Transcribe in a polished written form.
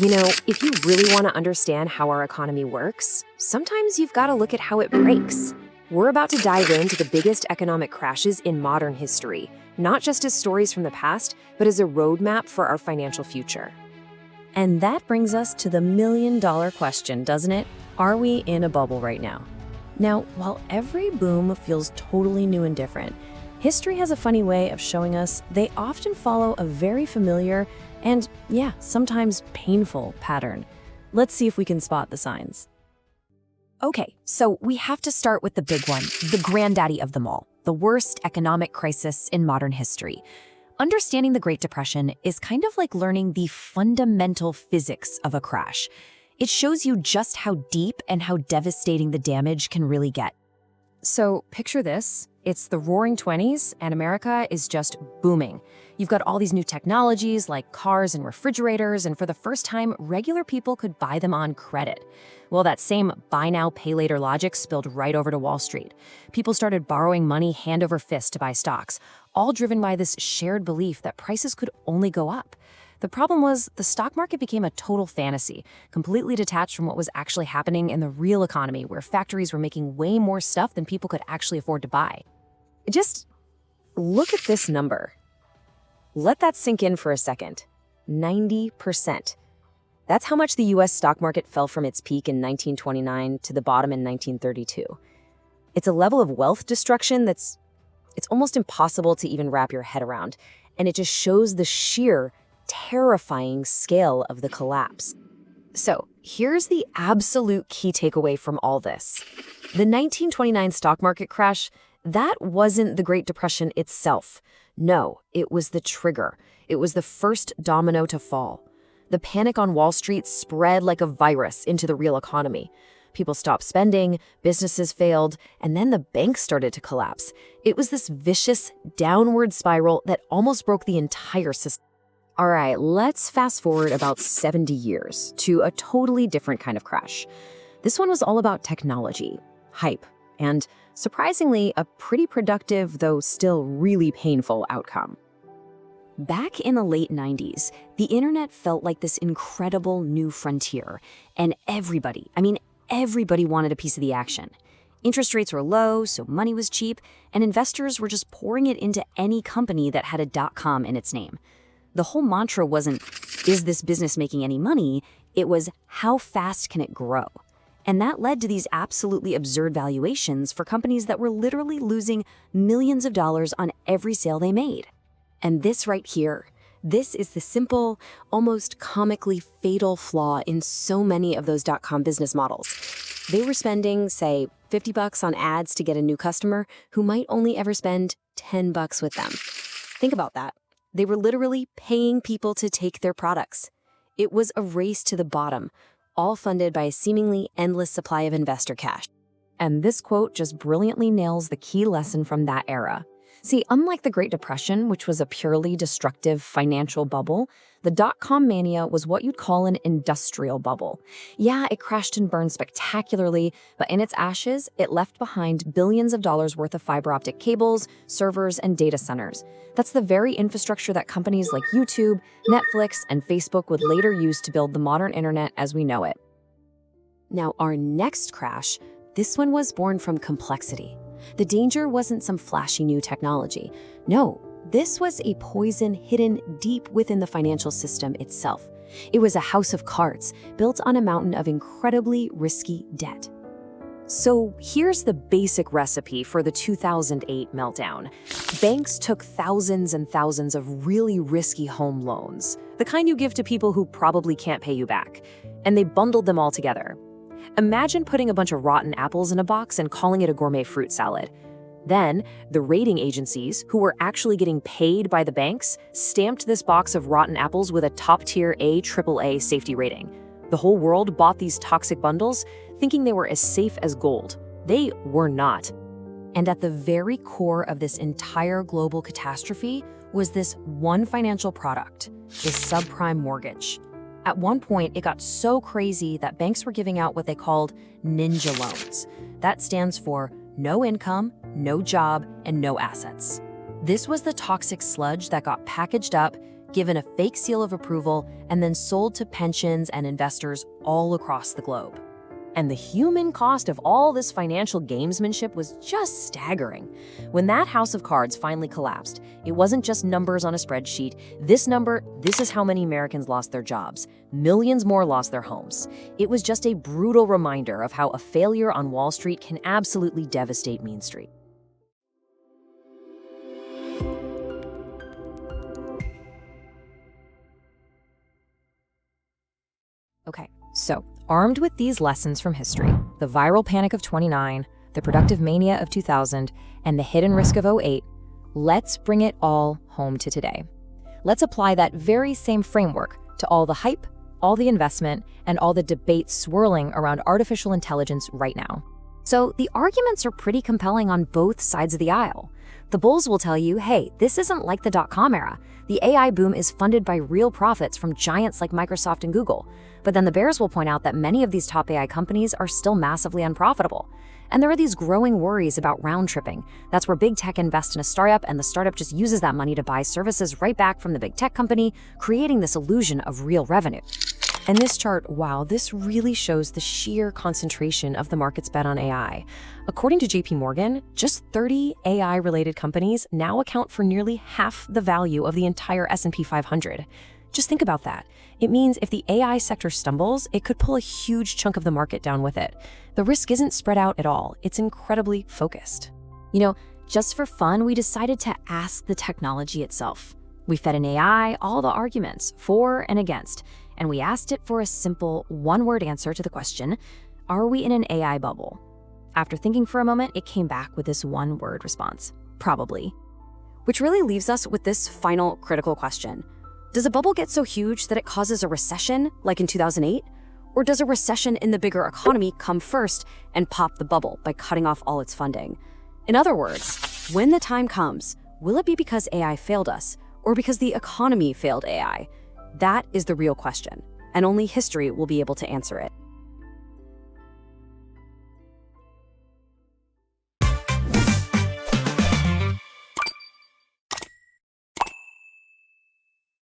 If you really want to understand how our economy works, sometimes you've got to look at how it breaks. We're about to dive into the biggest economic crashes in modern history, not just as stories from the past, but as a roadmap for our financial future. And that brings us to the million-dollar question, doesn't it? Are we in a bubble right now? Now, while every boom feels totally new and different, history has a funny way of showing us they often follow a very familiar and, sometimes painful pattern. Let's see if we can spot the signs. Okay, so we have to start with the big one, the granddaddy of them all, the worst economic crisis in modern history. Understanding the Great Depression is kind of like learning the fundamental physics of a crash. It shows you just how deep and how devastating the damage can really get. So picture this. It's the Roaring 20s, and America is just booming. You've got all these new technologies like cars and refrigerators, and for the first time, regular people could buy them on credit. Well, that same buy now, pay later logic spilled right over to Wall Street. People started borrowing money hand over fist to buy stocks, all driven by this shared belief that prices could only go up. The problem was the stock market became a total fantasy, completely detached from what was actually happening in the real economy, where factories were making way more stuff than people could actually afford to buy. Just look at this number. Let that sink in for a second. 90%. That's how much the US stock market fell from its peak in 1929 to the bottom in 1932. It's a level of wealth destruction it's almost impossible to even wrap your head around, and it just shows the sheer terrifying scale of the collapse. So here's the absolute key takeaway from all this. The 1929 stock market crash, that wasn't the Great Depression itself. No, it was the trigger. It was the first domino to fall. The panic on Wall Street spread like a virus into the real economy. People stopped spending, businesses failed, and then the banks started to collapse. It was this vicious downward spiral that almost broke the entire system. All right, let's fast forward about 70 years to a totally different kind of crash. This one was all about technology, hype, and surprisingly, a pretty productive, though still really painful outcome. Back in the late 90s, the internet felt like this incredible new frontier, and everybody wanted a piece of the action. Interest rates were low, so money was cheap, and investors were just pouring it into any company that had a .com in its name. The whole mantra wasn't, is this business making any money? It was, how fast can it grow? And that led to these absolutely absurd valuations for companies that were literally losing millions of dollars on every sale they made. And this right here, this is the simple, almost comically fatal flaw in so many of those .com business models. They were spending, say, $50 on ads to get a new customer who might only ever spend $10 with them. Think about that. They were literally paying people to take their products. It was a race to the bottom, all funded by a seemingly endless supply of investor cash. And this quote just brilliantly nails the key lesson from that era. See, unlike the Great Depression, which was a purely destructive financial bubble, the dot-com mania was what you'd call an industrial bubble. Yeah, it crashed and burned spectacularly, but in its ashes, it left behind billions of dollars worth of fiber optic cables, servers, and data centers. That's the very infrastructure that companies like YouTube, Netflix, and Facebook would later use to build the modern internet as we know it. Now, our next crash, this one was born from complexity. The danger wasn't some flashy new technology. No, this was a poison hidden deep within the financial system itself. It was a house of cards built on a mountain of incredibly risky debt. So here's the basic recipe for the 2008 meltdown. Banks took thousands and thousands of really risky home loans, the kind you give to people who probably can't pay you back, and they bundled them all together. Imagine putting a bunch of rotten apples in a box and calling it a gourmet fruit salad. Then, the rating agencies, who were actually getting paid by the banks, stamped this box of rotten apples with a top-tier AAA safety rating. The whole world bought these toxic bundles, thinking they were as safe as gold. They were not. And at the very core of this entire global catastrophe was this one financial product, the subprime mortgage. At one point, it got so crazy that banks were giving out what they called ninja loans. That stands for no income, no job, and no assets. This was the toxic sludge that got packaged up, given a fake seal of approval, and then sold to pensions and investors all across the globe. And the human cost of all this financial gamesmanship was just staggering. When that house of cards finally collapsed, it wasn't just numbers on a spreadsheet. This is how many Americans lost their jobs. Millions more lost their homes. It was just a brutal reminder of how a failure on Wall Street can absolutely devastate Main Street. Okay, so armed with these lessons from history, the viral panic of '29, the productive mania of 2000, and the hidden risk of '08, let's bring it all home to today. Let's apply that very same framework to all the hype, all the investment, and all the debate swirling around artificial intelligence right now. So the arguments are pretty compelling on both sides of the aisle. The bulls will tell you, hey, this isn't like the dot-com era. The AI boom is funded by real profits from giants like Microsoft and Google. But then the bears will point out that many of these top AI companies are still massively unprofitable. And there are these growing worries about round tripping. That's where big tech invests in a startup and the startup just uses that money to buy services right back from the big tech company, creating this illusion of real revenue. And this chart, wow, this really shows the sheer concentration of the market's bet on AI. According to JP Morgan, just 30 AI-related companies now account for nearly half the value of the entire S&P 500. Just think about that. It means if the AI sector stumbles, it could pull a huge chunk of the market down with it. The risk isn't spread out at all. It's incredibly focused. You know, just for fun, we decided to ask the technology itself. We fed an AI all the arguments for and against, and we asked it for a simple one-word answer to the question, are we in an AI bubble? After thinking for a moment, it came back with this one-word response, probably. Which really leaves us with this final critical question. Does a bubble get so huge that it causes a recession, like in 2008? Or does a recession in the bigger economy come first and pop the bubble by cutting off all its funding? In other words, when the time comes, will it be because AI failed us, or because the economy failed AI? That is the real question, and only history will be able to answer it.